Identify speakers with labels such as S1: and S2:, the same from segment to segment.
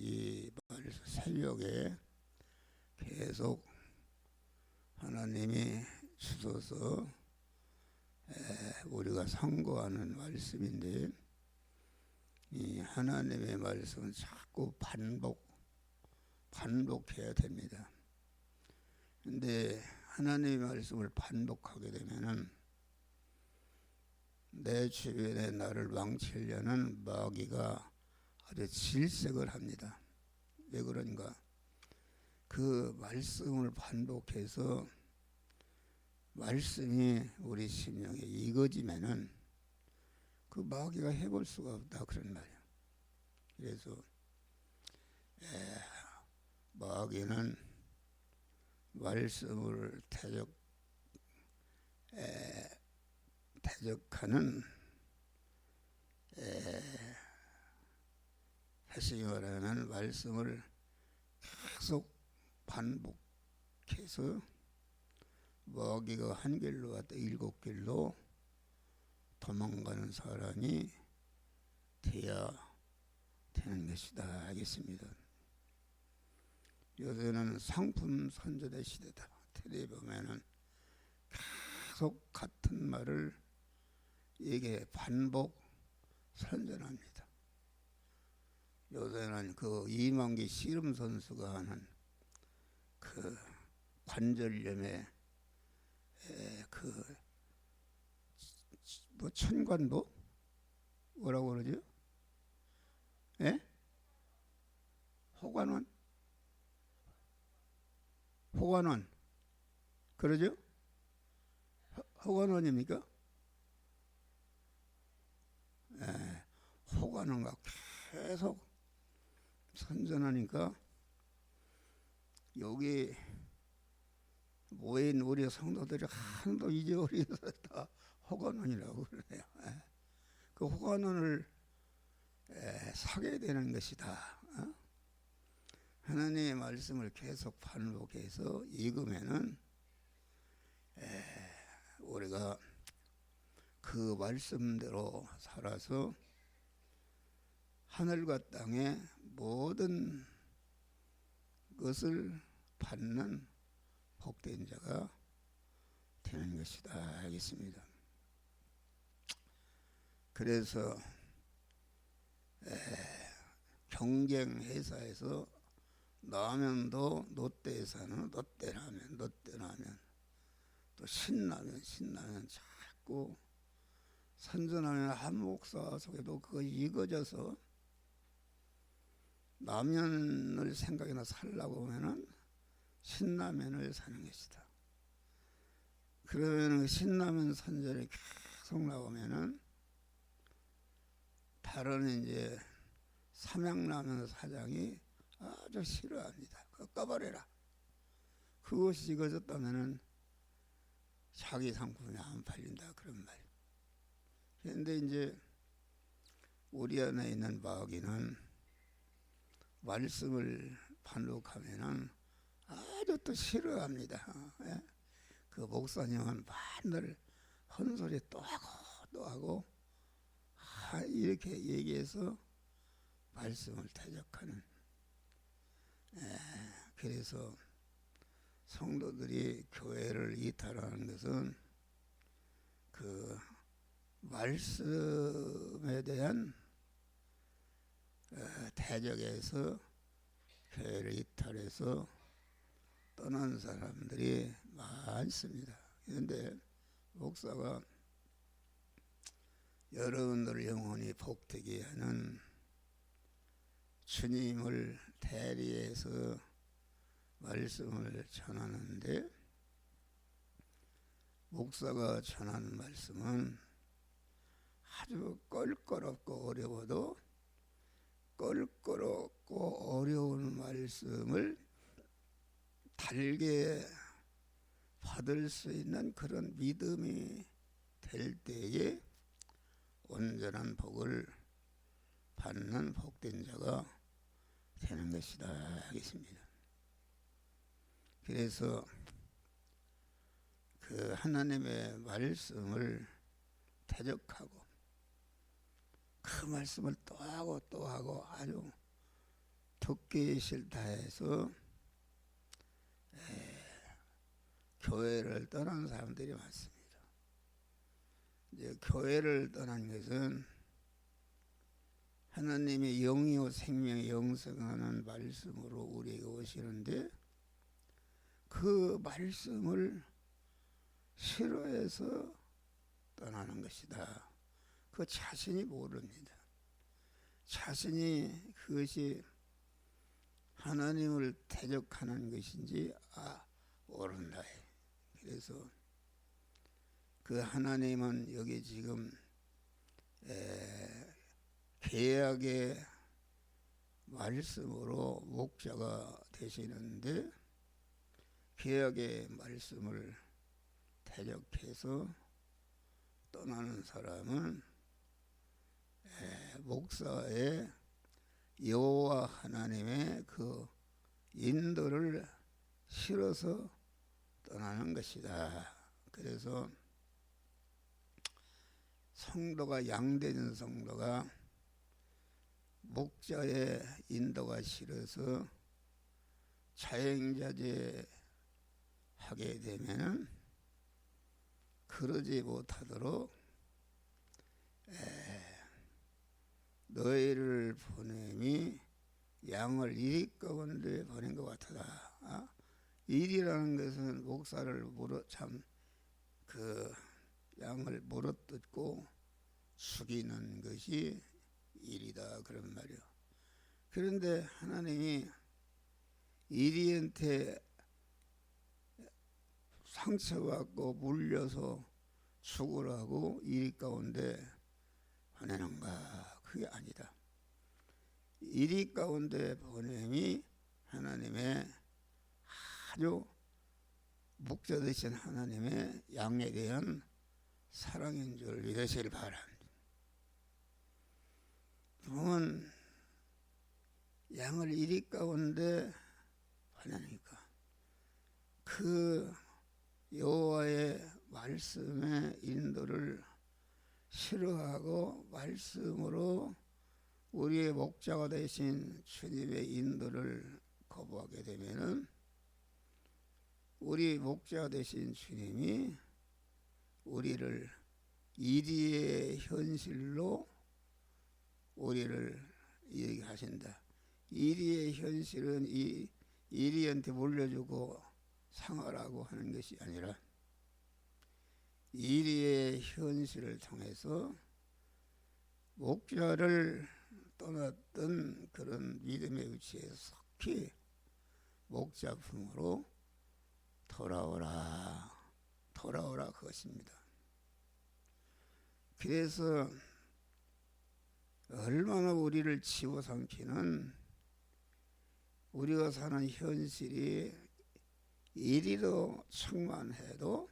S1: 이 새벽에 계속 하나님이 주셔서 우리가 상고하는 말씀인데, 이 하나님의 말씀은 자꾸 반복해야 됩니다. 근데 하나님의 말씀을 반복하게 되면은 내 주변에 나를 망치려는 마귀가 아주 질색을 합니다. 왜 그런가? 그 말씀을 반복해서 말씀이 우리 심령에 익어지면은 그 마귀가 해볼 수가 없다, 그런 말이에요. 그래서 마귀는 말씀을 대적하는 다시 말하면 말씀을 계속 반복해서 마귀가 한 길로 갔다 7길로 도망가는 사람이 되어야 되는 것이다 하겠습니다. 요새는 상품 선전의 시대다. 텔레비 보면은 계속 같은 말을 이게 반복 선전합니다. 요새는 그 이만기 씨름 선수가 하는 그 관절염에 그 뭐 천관보 뭐라고 그러죠? 예? 호관원 그러죠? 호관원입니까? 호관원과 계속 선전하니까 여기 모인 우리 성도들이 하나도 잊어버려서 다 호관원이라고 그러네요. 그 호관원을 사게 되는 것이다. 하나님의 말씀을 계속 반복해서 읽으면은 우리가 그 말씀대로 살아서 하늘과 땅의 모든 것을 받는 복된 자가 되는 것이다 하겠습니다. 그래서 경쟁 회사에서 라면도 롯데에서는 롯데라면 또 신라면 자꾸 선전하면 한 목사 속에도 그거 익어져서 라면을 생각이나 살라고 하면은 신라면을 사는 것이다. 그러면 신라면 선전이 계속 나오면은 다른 이제 삼양라면 사장이 아주 싫어합니다. 그거 꺼버려라. 그것이 익어졌다면은 자기 상품이 안 팔린다, 그런 말이에요. 그런데 이제 우리 안에 있는 마귀는 말씀을 반복하면은 아주 또 싫어합니다. 그 목사님은 맨날 헛소리 또 하고 이렇게 얘기해서 말씀을 대적하는. 그래서 성도들이 교회를 이탈하는 것은 그 말씀에 대한 대적에서 교회를 이탈해서 떠난 사람들이 많습니다. 그런데 목사가 여러분들 영혼이 복되게 하는 주님을 대리해서 말씀을 전하는데, 목사가 전하는 말씀은 아주 껄끄럽고 어려워도 껄끄럽고 어려운 말씀을 달게 받을 수 있는 그런 믿음이 될 때에 온전한 복을 받는 복된 자가 되는 것이다 하겠습니다. 그래서 그 하나님의 말씀을 대적하고 그 말씀을 또 하고 아주 듣기 싫다 해서 교회를 떠난 사람들이 많습니다. 이제 교회를 떠난 것은 하나님의 영이요 생명의 영성하는 말씀으로 우리에게 오시는데 그 말씀을 싫어해서 떠나는 것이다. 그 자신이 모릅니다. 자신이 그것이 하나님을 대적하는 것인지 모른다. 그래서 그 하나님은 여기 지금 계약의 말씀으로 목자가 되시는데 계약의 말씀을 대적해서 떠나는 사람은 목사의 여호와 하나님의 그 인도를 싫어서 떠나는 것이다. 그래서 성도가 양된 성도가 목자의 인도가 싫어서 자행자제 하게 되면은 그러지 못하도록 너희를 보냄이 양을 이리 가운데 보낸 것 같다. 일이라는 것은 목사를 양을 물어뜯고 숙이는 것이 일이다 그런 말이요. 그런데 하나님이 이리한테 상처받고 물려서 죽으라고 이리 가운데 보내는가? 그게 아니다. 이리 가운데 보냄이 하나님의 아주 목자 되신 하나님의 양에 대한 사랑인 줄 믿으시길 바랍니다. 보면 양을 이리 가운데 보내니까 그 여호와의 말씀의 인도를 싫어하고 말씀으로 우리의 목자가 되신 주님의 인도를 거부하게 되면은 우리 목자 되신 주님이 우리를 이리의 현실로 우리를 얘기하신다. 이리의 현실은 이리한테 물려주고 상하라고 하는 것이 아니라 이리의 현실을 통해서 목자를 떠났던 그런 믿음의 위치에 속히 목자품으로 돌아오라 그것입니다. 그래서 얼마나 우리를 집어삼키는 우리가 사는 현실이 이리로 충만해도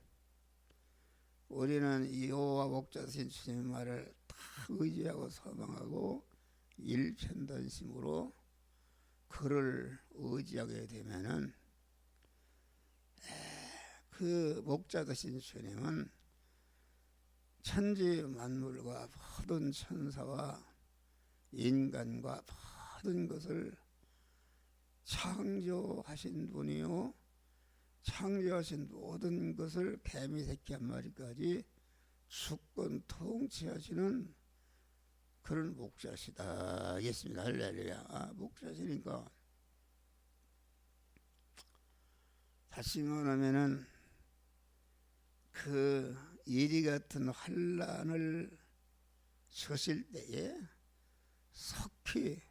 S1: 우리는 여호와 목자신 주님의 말을 다 의지하고 소망하고 일편단심으로 그를 의지하게 되면은 그 목자 되신 주님은 천지 만물과 모든 천사와 인간과 모든 것을 창조하신 분이요 창조하신 모든 것을 개미 새끼 한 마리까지 주권 통치하시는 그런 목자시다. 알겠습니다. 할렐루야. 목자시니까 다시 말하면은 그 이리 같은 환난을 처실 때에 속히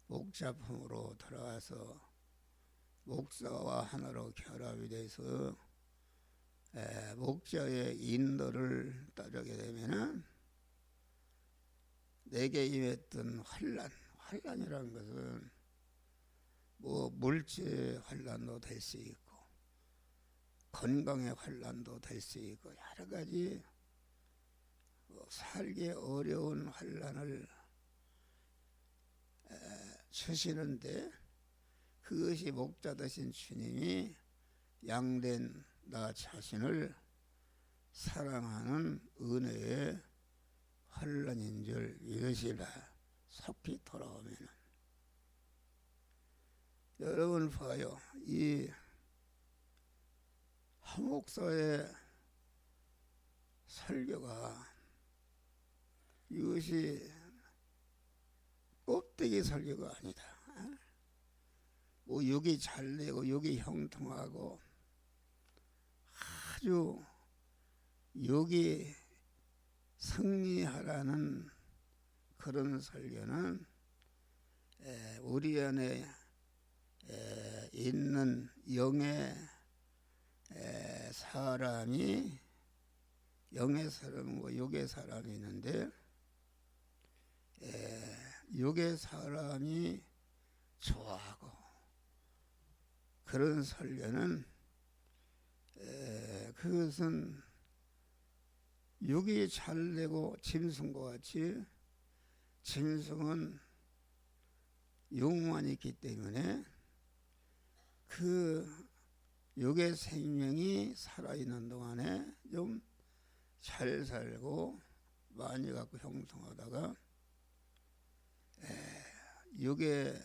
S1: 목자품으로 돌아와서 목사와 하나로 결합이 돼서 목자의 인도를 따르게 되면은 내게 임했던 환난이라는 것은 뭐 물질 환난도 될 수 있고 건강의 환난도 될 수 있고 여러 가지 살기 어려운 환난을 주시는데 그것이 목자 되신 주님이 양된 나 자신을 사랑하는 은혜의 환난인 줄 믿으시라. 속히 돌아오면은 여러분 봐요. 이 한목사의 설교가 이것이 껍데기 설교가 아니다. 뭐 욕이 잘 되고 욕이 형통하고 아주 욕이 승리하라는 그런 설교는 우리 안에 있는 영의 사람이 영의 사람과 욕의 사람이 있는데 욕의 사람이 좋아하고 그런 설교는 그것은 욕이 잘 되고 짐승과 같이 짐승은 욕만 있기 때문에 그 욕의 생명이 살아있는 동안에 좀 잘 살고 많이 갖고 형성하다가 욕의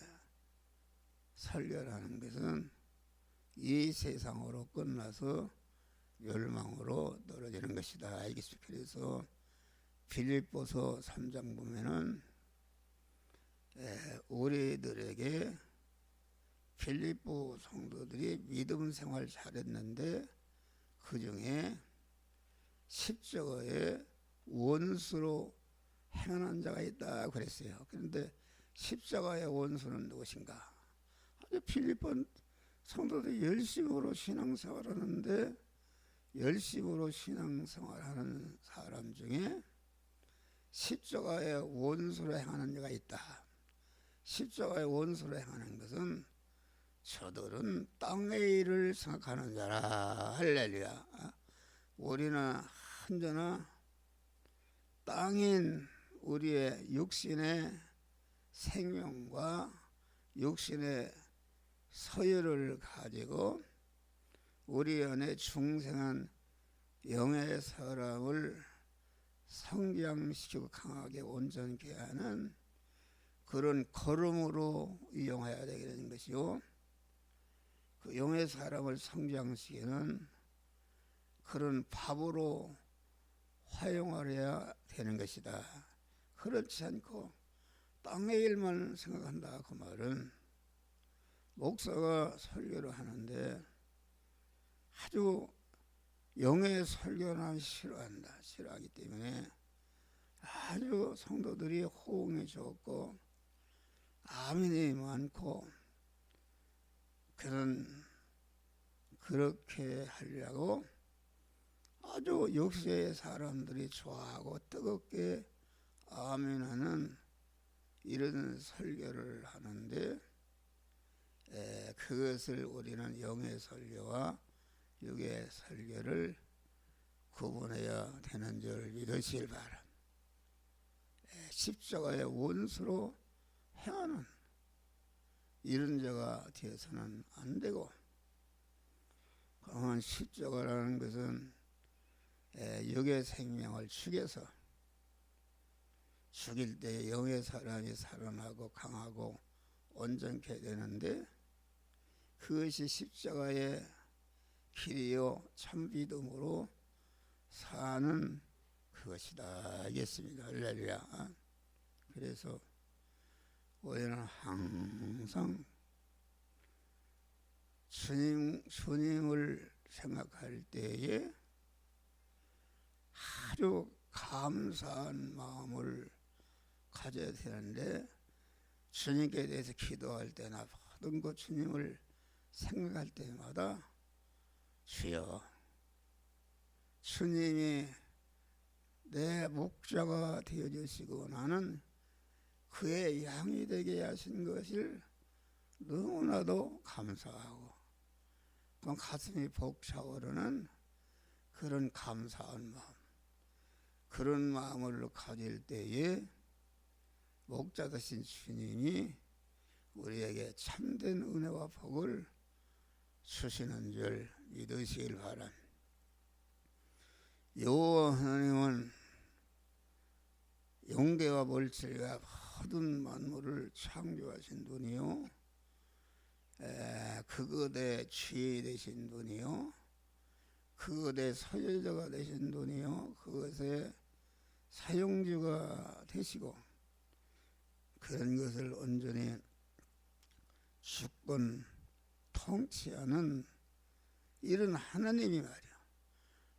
S1: 설교라는 것은 이 세상으로 끝나서 멸망으로 떨어지는 것이다. 알겠습니까? 그래서 빌립보서 3장 보면은 우리들에게 빌립보 성도들이 믿음 생활 잘했는데 그 중에 십자가의 원수로 행한 자가 있다 그랬어요. 그런데 십자가의 원수는 누구신가? 아주 빌립보 성도들이 열심으로 신앙생활하는데 열심으로 신앙생활하는 사람 중에 십자가의 원수로 행하는 자가 있다. 십자가의 원수로 행하는 것은 저들은 땅의 일을 생각하는 자라. 할렐루야. 우리는 언제나 땅인 우리의 육신의 생명과 육신의 서열을 가지고 우리 안에 중생한 영의 사람을 성장시키고 강하게 온전케 하는 그런 걸음으로 이용해야 되는 것이요. 그 영의 사람을 성장시키는 그런 밥으로 활용하여야 되는 것이다. 그렇지 않고 땅의 일만 생각한다. 그 말은 목사가 설교를 하는데 아주 영의 설교는 싫어한다. 싫어하기 때문에 아주 성도들이 호응이 좋고 아멘이 많고 그렇게 하려고 아주 역사의 사람들이 좋아하고 뜨겁게 아멘하는 이런 설교를 하는데 그것을 우리는 영의 설교와 육의 설교를 구분해야 되는 줄 믿으시길 바랍니다. 십자가의 원수로 행하는 이런 자가 되어서는 안 되고, 강한 십자가라는 것은 육의 생명을 죽여서 죽일 때 영의 사람이 살아나고 강하고 온전케 되는데 그것이 십자가의 길이요 참 믿음으로 사는 그것이다. 알겠습니다. 할렐루야. 그래서 우리는 항상 주님을 생각할 때에 아주 감사한 마음을 가져야 되는데 주님께 대해서 기도할 때나 모든 것 주님을 생각할 때마다 주여, 주님이 내 목자가 되어주시고 나는 그의 양이 되게 하신 것을 너무나도 감사하고 가슴이 벅차오르는 그런 감사한 마음, 그런 마음을 가질 때에 목자 되신 주님이 우리에게 참된 은혜와 복을 주시는 줄 믿으시길 바랍니다. 여호와 하나님은 영계와 물질과 모든 만물을 창조하신 분이요, 그것의 주인 되신 분이요, 그것의 소유자가 되신 분이요, 그것의 사용주가 되시고, 그런 것을 온전히 주권 통치하는 이런 하나님이 말이야.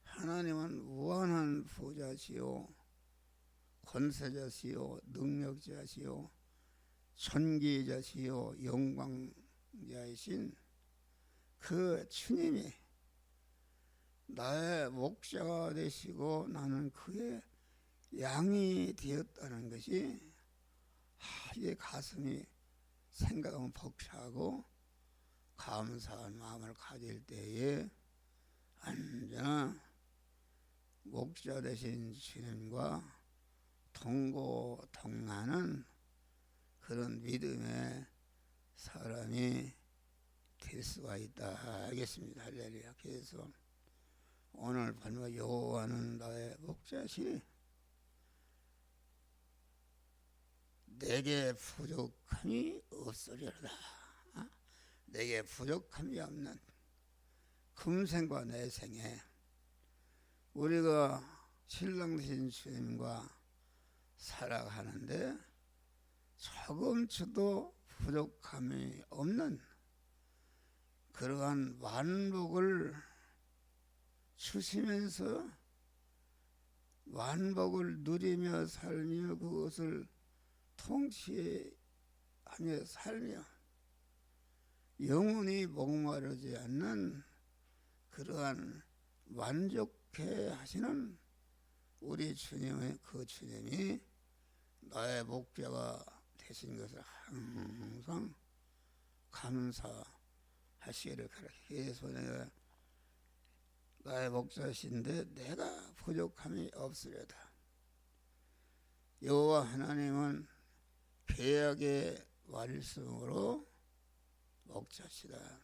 S1: 하나님은 무한한 부자시요, 권세자시요, 능력자시요, 존귀자시요, 영광자이신 그 주님이 나의 목자가 되시고 나는 그의 양이 되었다는 것이 이게 가슴이 생각하면 벅차고 감사한 마음을 가질 때에 언제나 목자 되신 주님과 동고동락하는 그런 믿음의 사람이 될 수가 있다 하겠습니다. 할렐루야. 그래서 오늘 본문 여호와는 나의 목자시니 내게 부족함이 없으리로다. 내게 부족함이 없는 금생과 내생에 우리가 신랑 되신 주님과 살아가는데 조금쯤도 부족함이 없는 그러한 만복을 주시면서 만복을 누리며 살며 그것을 통치하며 살며 영원히 목마르지 않는 그러한 만족해 하시는 우리 주님의 그 주님이 나의 목자가 되신 것을 항상 감사하시기를 가르치소. 내가 나의 목자신데 내가 부족함이 없으려다. 여호와 하나님은 계약의 말씀으로 목자시다.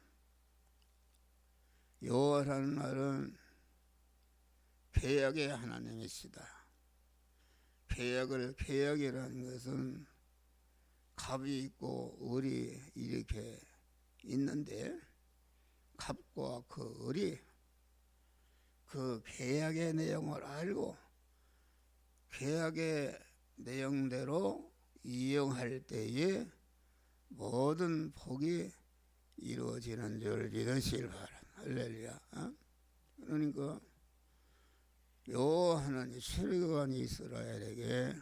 S1: 여호와라는 말은 계약의 하나님이시다. 계약이라는 것은 갑이 있고 을이 이렇게 있는데 갑과 그 을이 그 계약의 내용을 알고 계약의 내용대로 이용할 때에 모든 복이 이루어지는 줄 믿으시길 바랍니다. 할렐루야. 그러니까 여호와는 출애굽한 이스라엘에게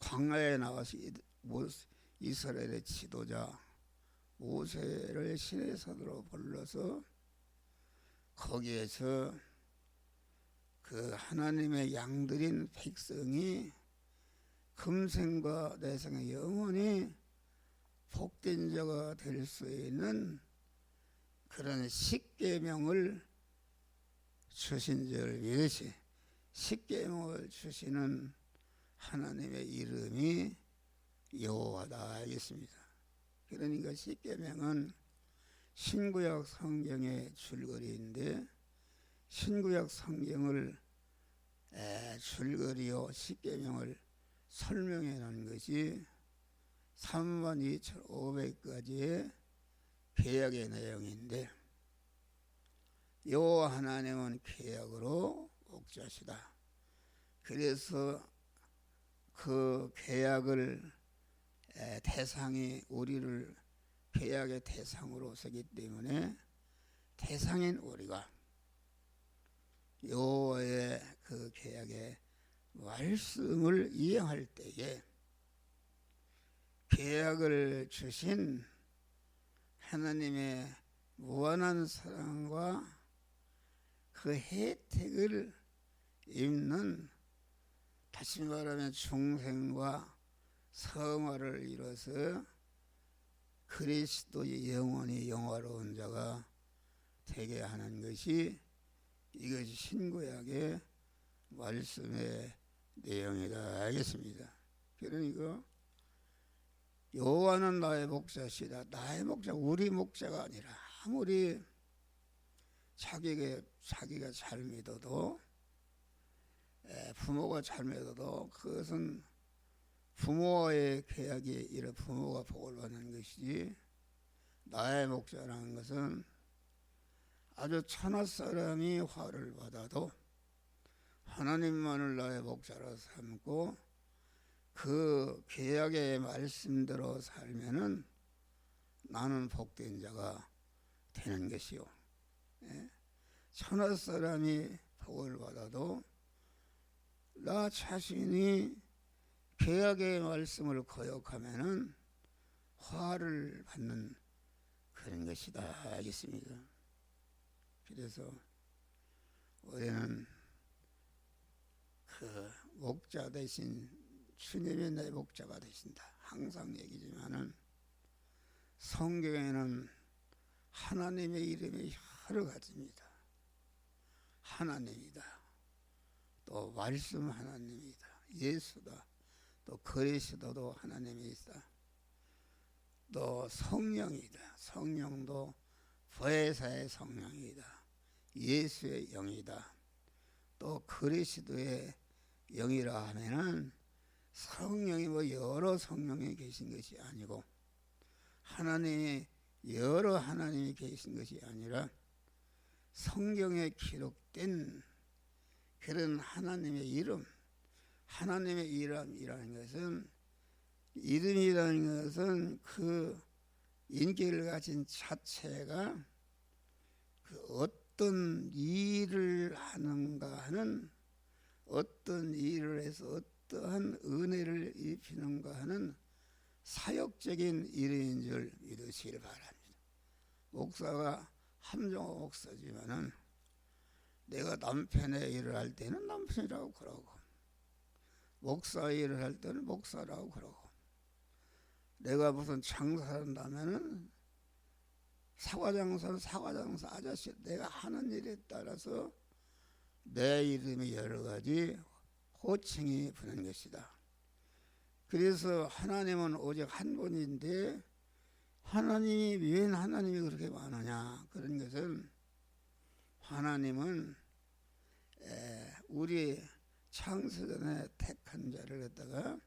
S1: 광야에 나와서 이스라엘의 지도자 모세를 시내산으로 불러서 거기에서 그 하나님의 양들인 백성이 금생과 내생에 영원히 복된 자가 될 수 있는 그런 십계명을 주신 줄 믿으시. 십계명을 주시는 하나님의 이름이 여호와다 하겠습니다. 그러니까 십계명은 신구약 성경의 줄거리인데 신구약 성경을 줄거리요 십계명을 설명해 놓은 것이 32,500가지의 계약의 내용인데 여호와 하나님은 계약으로 목자시다. 그래서 그 계약을 대상이 우리를 계약의 대상으로 서기 때문에 대상인 우리가 여호와의 그 계약의 말씀을 이행할 때에 계약을 주신 하나님의 무한한 사랑과 그 혜택을 입는, 다시 말하면 중생과 성화를 이뤄서 그리스도의 영원히 영화로운 자가 되게 하는 것이 이것이 신구약의 말씀의 내용이다 하겠습니다. 그러니까 여호와는 나의 목자시다. 나의 목자, 우리 목자가 아니라 아무리 자기가 잘 믿어도 부모가 잘 믿어도 그것은 부모와의 계약이 이런 부모가 복을 받는 것이지 나의 목자라는 것은 아주 천하 사람이 화를 받아도 하나님만을 나의 목자로 삼고 그 계약의 말씀대로 살면은 나는 복된 자가 되는 것이요. 예? 천하 사람이 복을 받아도 나 자신이 계약의 말씀을 거역하면은 화를 받는 그런 것이다 하겠습니다. 그래서 우리는 그 목자 대신 주님이 내 목자가 되신다. 항상 얘기지만은 성경에는 하나님의 이름이 여러 가지입니다. 하나님이다. 또 말씀 하나님이다. 예수다. 또 그리스도도 하나님이다. 또 성령이다. 성령도 보혜사의 성령이다. 예수의 영이다. 또 그리스도의 영이라 하면은 성령이 뭐 여러 성령이 계신 것이 아니고 하나님이 여러 하나님이 계신 것이 아니라 성경에 기록된 그런 하나님의 이름, 하나님의 이름이라는 것은 이름이라는 것은 그 인격을 가진 자체가 그 어떤 일을 하는가 하는 어떤 일을 해서 어떠한 은혜를 입히는가 하는 사역적인 이름인 줄 믿으시길 바랍니다. 목사가 함정호 목사지만은 내가 남편의 일을 할 때는 남편이라고 그러고 목사의 일을 할 때는 목사라고 그러고 내가 무슨 장사를 한다면은 사과장사는 사과장사 아저씨 내가 하는 일에 따라서 내 이름이 여러 가지 호칭이 부는 것이다. 그래서 하나님은 오직 한 분인데 하나님이 왜 하나님이 그렇게 많으냐 그런 것은 하나님은 우리 창세전에 택한 자를 갖다가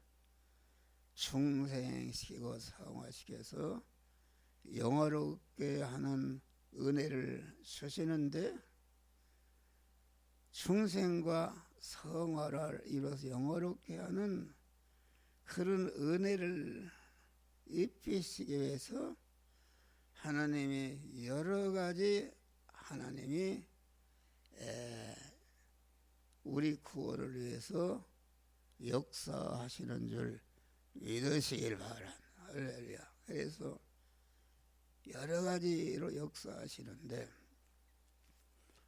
S1: 중생시키고 성화시켜서 영화롭게 하는 은혜를 주시는데 중생과 성화를 이뤄서 영화롭게 하는 그런 은혜를 입히시기 위해서 하나님이 여러 가지 하나님이 우리 구원을 위해서 역사하시는 줄 믿으시길 바랍니다. 할렐루야. 그래서 여러 가지로 역사하시는데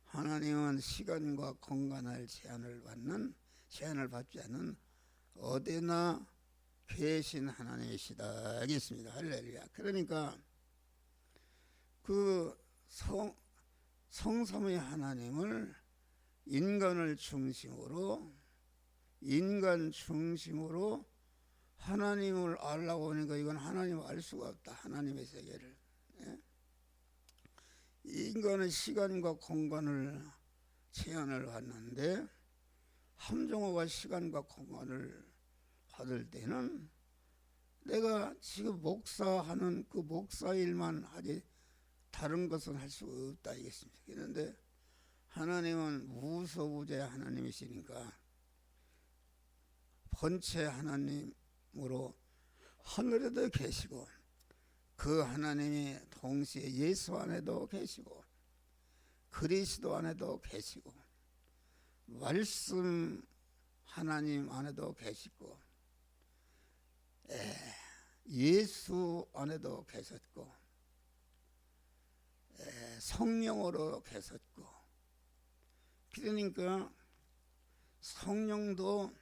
S1: 하나님은 시간과 공간을 제한을 받지 않는 어디나 계신 하나님이시다 하겠습니다. 할렐루야. 그러니까 그 성삼위 하나님을 인간 중심으로 하나님을 알라고 하니까 이건 하나님을 알 수가 없다. 하나님의 세계를. 인간은 시간과 공간을 제한을 받는데 함정호가 시간과 공간을 받을 때는 내가 지금 목사하는 그 목사 일만 하지 다른 것은 할 수 없다 이겠습니다. 그런데 하나님은 무소부재 하나님이시니까 본체 하나님으로 하늘에도 계시고 그 하나님이 동시에 예수 안에도 계시고 그리스도 안에도 계시고 말씀 하나님 안에도 계시고 예수 안에도 계셨고 성령으로 계셨고 그러니까 성령도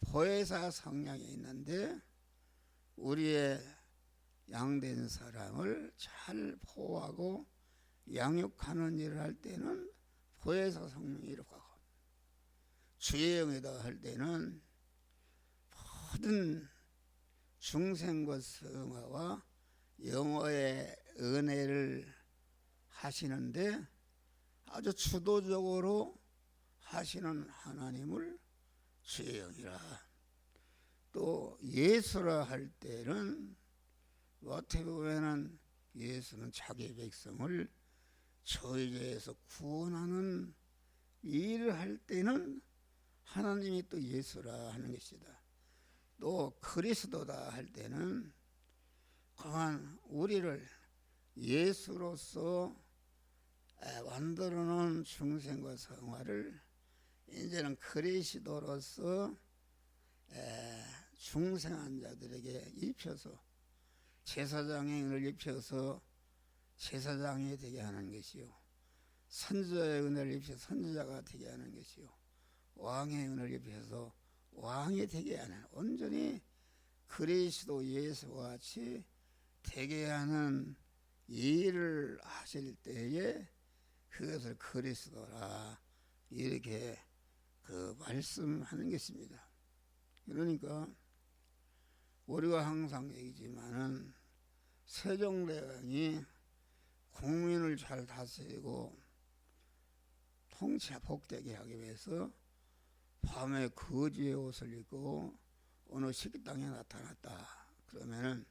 S1: 보혜사 성령이 있는데 우리의 양된 사람을 잘 보호하고 양육하는 일을 할 때는 보혜사 성령이 이렇게 하고 주의 영이다 할 때는 모든 중생과 성화와 영어의 은혜를 하시는데 아주 주도적으로 하시는 하나님을 주의 영이라 또 예수라 할 때는 어떻게 보면은 예수는 자기 백성을 저주에서 구원하는 일을 할 때는 하나님이 또 예수라 하는 것이다. 또 그리스도다 할 때는 그만 우리를 예수로서 만들어 놓은 중생과 성화를 이제는 그리스도로서 중생한 자들에게 입혀서 제사장의 은혜를 입혀서 제사장이 되게 하는 것이요, 선지자의 은혜를 입혀서 선지자가 되게 하는 것이요, 왕의 은혜를 입혀서 왕이 되게 하는, 온전히 그리스도 예수와 같이 되게 하는 일을 하실 때에 그것을 그리스도라 이렇게 말씀하는 것입니다. 그러니까 우리가 항상 얘기지만은 세종대왕이 국민을 잘 다스리고 통치 복되게 하기 위해서 밤에 거지의 옷을 입고 어느 식당에 나타났다. 그러면은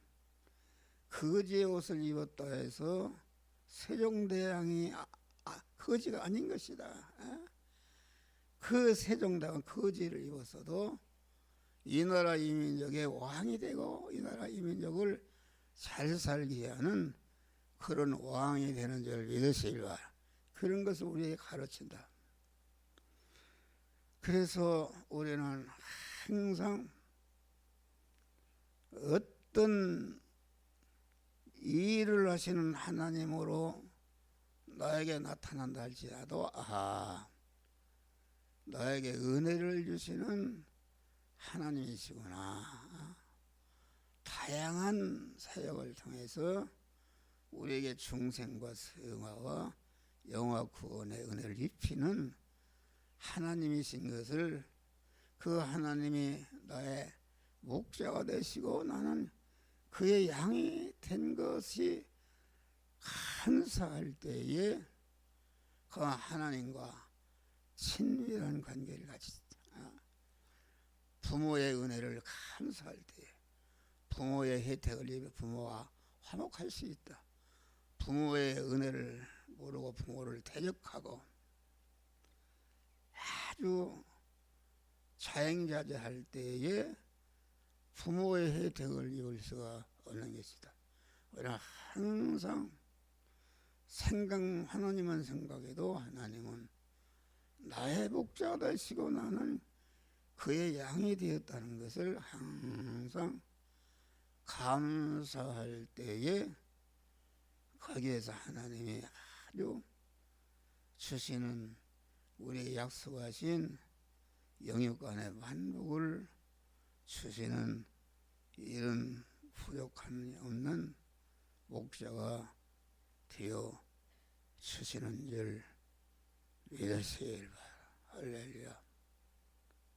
S1: 거지의 옷을 입었다 해서 세종대왕이 거지가 아닌 것이다. 그 세종대왕은 거지를 입었어도 이 나라 이 민족의 왕이 되고 이 나라 이 민족을 잘 살게 하는 그런 왕이 되는 줄 믿으시길 바라. 그런 것을 우리에게 가르친다. 그래서 우리는 항상 어떤 일을 하시는 하나님으로 나에게 나타난다 할지라도 나에게 은혜를 주시는 하나님이시구나. 다양한 사역을 통해서 우리에게 중생과 성화와 영화 구원의 은혜를 입히는 하나님이신 것을, 그 하나님이 나의 목자가 되시고 나는 그의 양이 된 것이 감사할 때에 그 하나님과 친밀한 관계를 가지다. 부모의 은혜를 감사할 때, 부모의 혜택을 입어 부모와 화목할 수 있다. 부모의 은혜를 모르고 부모를 대적하고 아주 자행자재할 때에 부모의 혜택을 입을 수가 없는 것이다. 우리는 항상 하나님은 생각해도 하나님은 나의 목자가 되시고 나는 그의 양이 되었다는 것을 항상 감사할 때에 거기에서 하나님이 아주 주시는 우리에게 약속하신 영육간의 만복을 주시는 이런 부족함이 없는 목자가 되어 주시는 줄 믿으시길 바라. 할렐루야.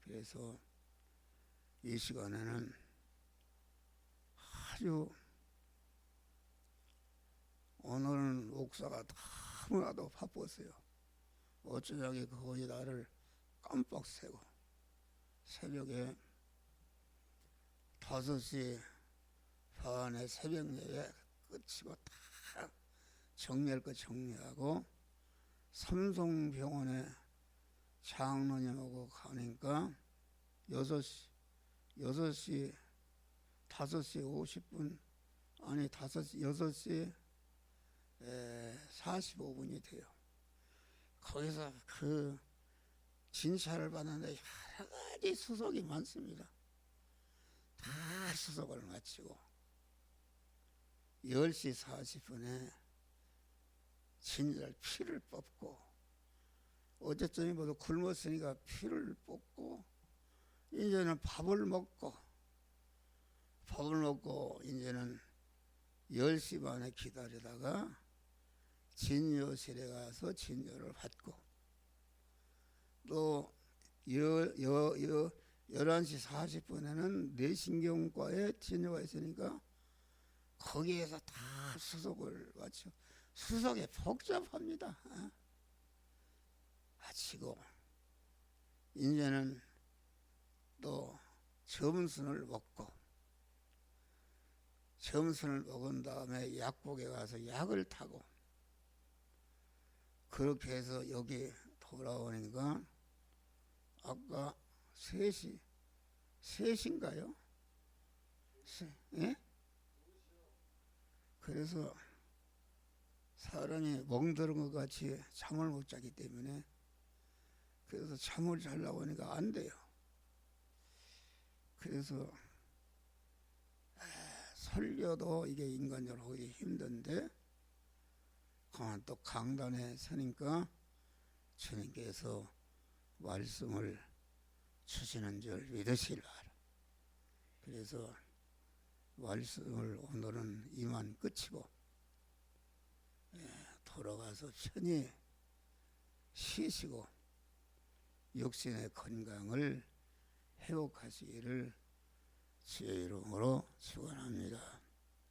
S1: 그래서 이 시간에는 아주 오늘은 목사가 너무나도 바빴어요. 어쩌자기 거의 나를 깜빡 새고 새벽에 5시 반에 새벽 예배 끝이고 다 정리할 거 정리하고 삼성병원에 장로님하고 가니까 5시 5시 50분 아니 6시 45분이 돼요. 거기서 그 진찰을 받는데 여러 가지 수속이 많습니다. 다 수속을 마치고 10시 40분에 진찰 피를 뽑고 어제쯤에 모두 굶었으니까 피를 뽑고 이제는 밥을 먹고 이제는 10시 반에 기다리다가 진료실에 가서 진료를 받고 또 11시 40분에는 뇌신경과에 진료가 있으니까 거기에서 다 수속을 마치고 수속이 복잡합니다. 마치고 이제는 또 점심을 먹고 점심을 먹은 다음에 약국에 가서 약을 타고 그렇게 해서 여기 돌아오니까 아까 3시인가요? 예? 그래서 사람이 멍들은 것 같이 잠을 못 자기 때문에 그래서 잠을 자려고 하니까 안 돼요. 그래서 설교도 이게 인간적으로 하기 힘든데 가만 또 강단에 서니까 주님께서 말씀을 주시는 줄 믿으시라. 그래서 말씀을 오늘은 이만 끝이고 돌아가서 편히 쉬시고 육신의 건강을 회복하시기를 주의 이름으로 축원합니다.